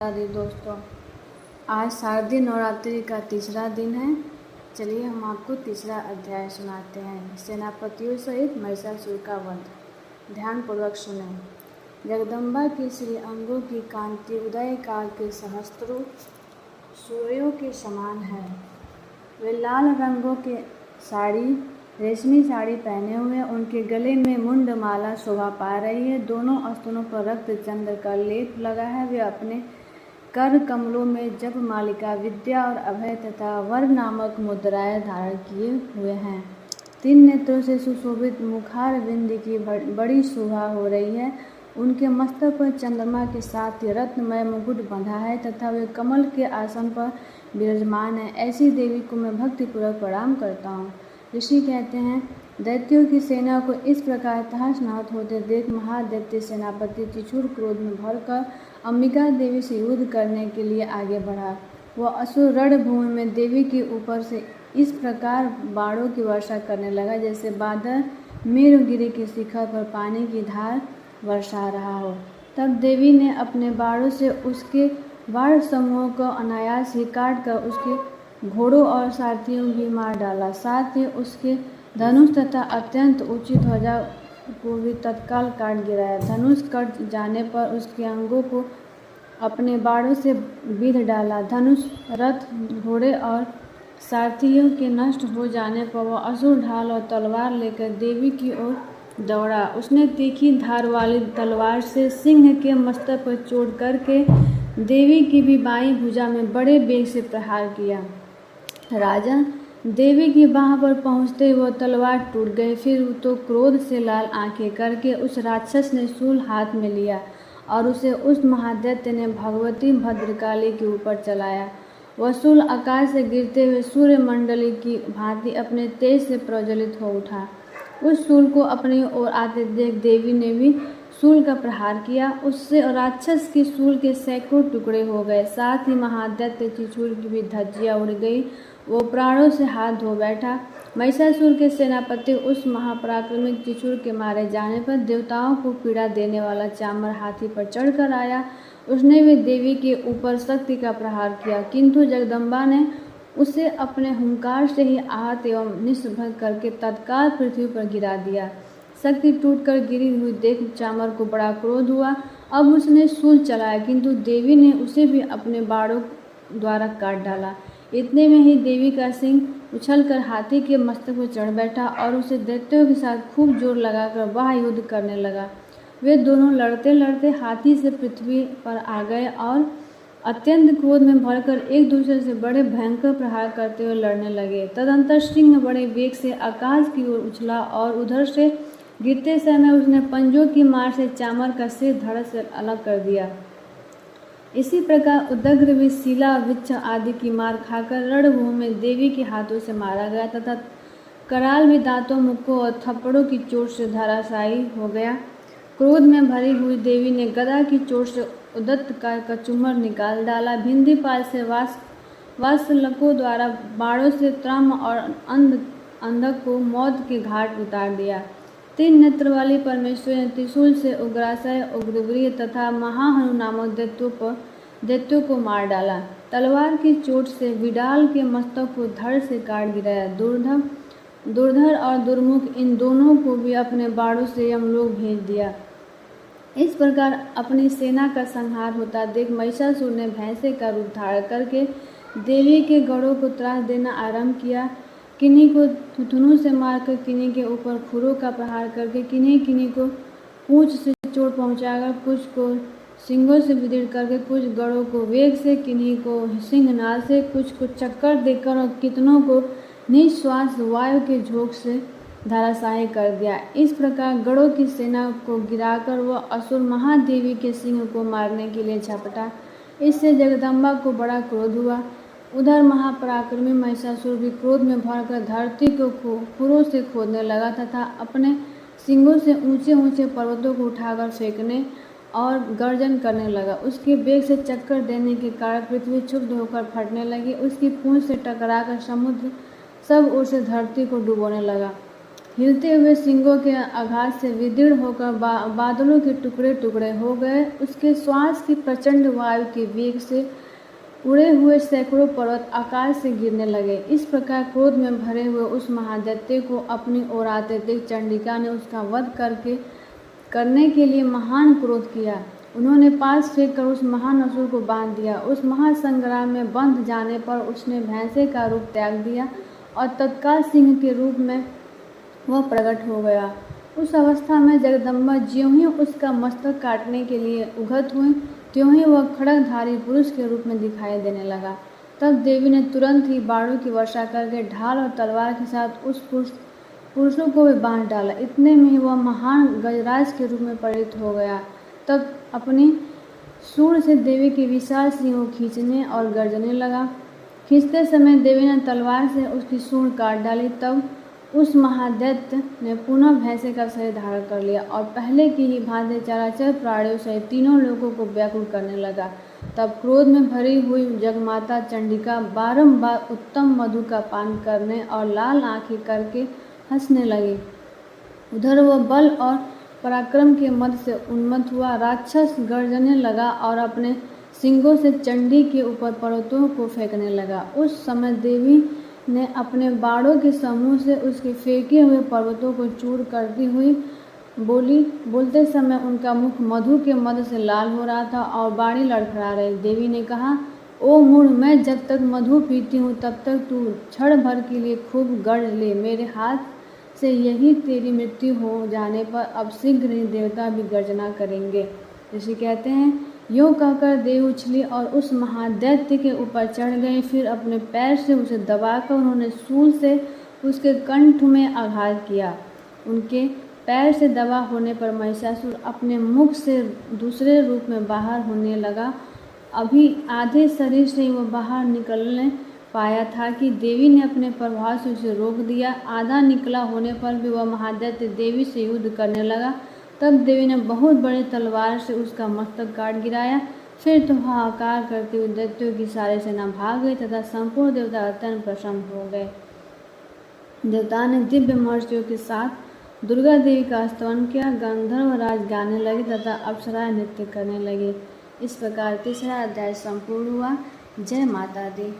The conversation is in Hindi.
राधे दोस्तों, आज शारदीय नवरात्रि का तीसरा दिन है। चलिए हम आपको तीसरा अध्याय सुनाते हैं। सेनापतियों सहित महिषासुर का वध। ध्यानपूर्वक सुने। जगदम्बा की श्री अंगों की कांति उदय काल के सहस्त्रों सूर्यों के समान है। वे लाल रंगों के रेशमी साड़ी पहने हुए, उनके गले में मुंडमाला शोभा पा रही है। दोनों स्तनों पर रक्त चंद्र का लेप लगा है। वे अपने कर कमलों में जप मालिका, विद्या और अभय तथा वर नामक मुद्राएं धारण किए हुए हैं। 3 नेत्रों से सुशोभित मुखार बिंदी की बड़ी शोभा हो रही है। उनके मस्तक पर चंद्रमा के साथ रत्नमय मुकुट बंधा है तथा वे कमल के आसन पर विराजमान है। ऐसी देवी को मैं भक्तिपूर्वक प्रणाम करता हूँ। ऋषि कहते हैं, दैत्यों की सेना को इस प्रकार तहस नहस होते देख महादैत्य सेनापति त्रिशूल क्रोध में भरकर अंबिका देवी से युद्ध करने के लिए आगे बढ़ा। वह असुर रणभूमि में देवी के ऊपर से इस प्रकार बाणों की वर्षा करने लगा जैसे बादल मेरुगिरी के शिखर पर पानी की धार वर्षा रहा हो। तब देवी ने अपने बाणों से उसके बाण समूहों को अनायास ही काट कर उसके घोड़ों और सारथियों की मार डाला। साथ ही उसके धनुष तथा अत्यंत ऊंची ध्वजा को भी तत्काल काट गिराया। धनुष कट जाने पर उसके अंगों को अपने बाणों से बीध डाला। धनुष, रथ, घोड़े और सारथियों के नष्ट हो जाने पर वह असुर ढाल और तलवार लेकर देवी की ओर दौड़ा। उसने तीखी धार वाली तलवार से सिंह के मस्तक पर चोट करके देवी की भी बाईं भुजा में बड़े वेग से प्रहार किया। राजा देवी की बाह पर पहुंचते वह तलवार टूट गई। फिर तो क्रोध से लाल आंखें करके उस राक्षस ने शूल हाथ में लिया और उसे उस महादैत्य ने भगवती भद्रकाली के ऊपर चलाया। वह शूल आकाश से गिरते हुए सूर्य मंडली की भांति अपने तेज से प्रज्वलित हो उठा। उस शूल को अपनी ओर आते देख देवी ने भी शूल का प्रहार किया। उससे राक्षस के शूल के सैकड़ों टुकड़े हो गए। साथ ही महादैत्य त्रिशूल की भी धज्जियां उड़ गई। वो प्राणों से हाथ धो बैठा। महिषासुर के सेनापति उस महापराक्रमी त्रिशूल के मारे जाने पर देवताओं को पीड़ा देने वाला चामर हाथी पर चढ़कर आया। उसने भी देवी के ऊपर शक्ति का प्रहार किया, किंतु जगदम्बा ने उसे अपने हुंकार से ही आहत एवं निष्प्रभ करके तत्काल पृथ्वी पर गिरा दिया। शक्ति टूटकर गिरी हुई देख चामर को बड़ा क्रोध हुआ। अब उसने शूल चलाया, किंतु देवी ने उसे भी अपने बाणों द्वारा काट डाला। इतने में ही देवी का सिंह उछलकर हाथी के मस्तक पर चढ़ बैठा और उसे दैत्यों के साथ खूब जोर लगाकर वह युद्ध करने लगा। वे दोनों लड़ते लड़ते हाथी से पृथ्वी पर आ गए और अत्यंत क्रोध में भरकर एक दूसरे से बड़े भयंकर प्रहार करते हुए लड़ने लगे। तदंतर सिंह बड़े वेग से आकाश की ओर उछला और उधर से गिरते समय उसने पंजों की मार से चामर का सिर धड़ से अलग कर दिया। इसी प्रकार उदग्र भी शिला, वृक्ष आदि की मार खाकर रणभूमि में देवी के हाथों से मारा गया तथा कराल भी दांतों, मुक्कों और थप्पड़ों की चोट से धराशायी हो गया। क्रोध में भरी हुई देवी ने गदा की चोट से उदत्त का कचूमर निकाल डाला। भिंदीपाल से वात्सलकों द्वारा बाणों से त्रम और अंधक को मौत के घाट उतार दिया। 3 नेत्र वाली परमेश्वर ने त्रिशूल से उग्रासय, उग्रवीर्य तथा महाहनु नामक दैत्यों को मार डाला। तलवार की चोट से विडाल के मस्तक को धड़ से काट गिराया। दुर्धर और दुर्मुख इन दोनों को भी अपने बाणों से यमलोक भेज दिया। इस प्रकार अपनी सेना का संहार होता देख महिषासुर ने भैंसे का रूप धारण करके देवी के गढ़ों को त्रास देना आरंभ किया। किन्हीं को थुथुनों से मारकर, किन्हीं के ऊपर खुरों का प्रहार करके, किन्हीं को पूंछ से चोट पहुंचाकर, कुछ को सिंगों से विदीर्ण करके, कुछ गढ़ों को वेग से, किन्हीं को सिंहनाद से, कुछ को चक्कर देकर और कितनों को निश्वास वायु के झोंक से धराशायी कर दिया। इस प्रकार गढ़ों की सेना को गिराकर वह असुर महादेवी के सिंह को मारने के लिए झपटा। इससे जगदम्बा को बड़ा क्रोध हुआ। उधर महापराक्रमी महिषासुर भी क्रोध में भरकर धरती को खुरों से खोदने लगा तथा अपने सिंगों से ऊंचे ऊंचे पर्वतों को उठाकर फेंकने और गर्जन करने लगा। उसके वेग से चक्कर देने के कारण पृथ्वी क्षुब्ध होकर फटने लगी। उसकी पूंछ से टकराकर समुद्र सब ओर से धरती को डुबोने लगा। हिलते हुए सिंगों के आघात से विदीर्ण होकर बादलों के टुकड़े टुकड़े हो गए। उसके श्वास की प्रचंड वायु के वेग से उड़े हुए सैकड़ों पर्वत आकाश से गिरने लगे। इस प्रकार क्रोध में भरे हुए उस महादैत्य को अपनी ओर आते देख चंडिका ने उसका वध करने के लिए महान क्रोध किया। उन्होंने पास फेंक कर उस महान असुर को बांध दिया। उस महासंग्राम में बंध जाने पर उसने भैंसे का रूप त्याग दिया और तत्काल सिंह के रूप में वह प्रकट हो गया। उस अवस्था में जगदम्बा ज्यों ही उसका मस्तक काटने के लिए उद्यत हुई, त्यों ही वह खड्गधारी पुरुष के रूप में दिखाई देने लगा। तब देवी ने तुरंत ही बाणों की वर्षा करके ढाल और तलवार के साथ उस पुरुषों को भी बांध डाला। इतने में ही वह महान गजराज के रूप में परिणत हो गया। तब अपनी सूंड से देवी के विशाल सिंह को खींचने और गर्जने लगा। खींचते समय देवी ने तलवार से उसकी सूंड काट डाली। तब उस महादैत्य ने पुनः भैंसे का शरीर धारण कर लिया और पहले की ही भांति चराचर प्राणियों सहित तीनों लोगों को व्याकुल करने लगा। तब क्रोध में भरी हुई जगमाता चंडिका बारंबार उत्तम मधु का पान करने और लाल आंखें करके हंसने लगी। उधर वह बल और पराक्रम के मद से उन्मत्त हुआ राक्षस गर्जने लगा और अपने सिंगों से चंडी के ऊपर पर्वतों को फेंकने लगा। उस समय देवी ने अपने बाणों के समूह से उसके फेंके हुए पर्वतों को चूर करती हुई बोली। बोलते समय उनका मुख मधु के मद से लाल हो रहा था और बाणी लड़खड़ा रही। देवी ने कहा, ओ मूढ़, मैं जब तक मधु पीती हूँ तब तक तू क्षण भर के लिए खूब गर्ज ले। मेरे हाथ से यही तेरी मृत्यु हो जाने पर अब शीघ्र ही देवता भी गर्जना करेंगे। ऋषि कहते हैं, यूँ कहकर देव उछली और उस महादैत्य के ऊपर चढ़ गई। फिर अपने पैर से उसे दबाकर उन्होंने शूल से उसके कंठ में आघात किया। उनके पैर से दबा होने पर महिषासुर अपने मुख से दूसरे रूप में बाहर होने लगा। अभी आधे शरीर से वह बाहर निकलने पाया था कि देवी ने अपने प्रभाव से उसे रोक दिया। आधा निकला होने पर भी वह महादैत्य देवी से युद्ध करने लगा। तब देवी ने बहुत बड़ी तलवार से उसका मस्तक काट गिराया। फिर तो हाहाकार करते हुए दैत्यों की सारी सेना भाग गई तथा संपूर्ण देवता अत्यंत प्रसन्न हो गए। देवता ने दिव्य महर्षियों के साथ दुर्गा देवी का स्तवन किया। गंधर्व राज गाने लगे तथा अप्सराएं नृत्य करने लगी। इस प्रकार तीसरा अध्याय संपूर्ण हुआ। जय माता दी।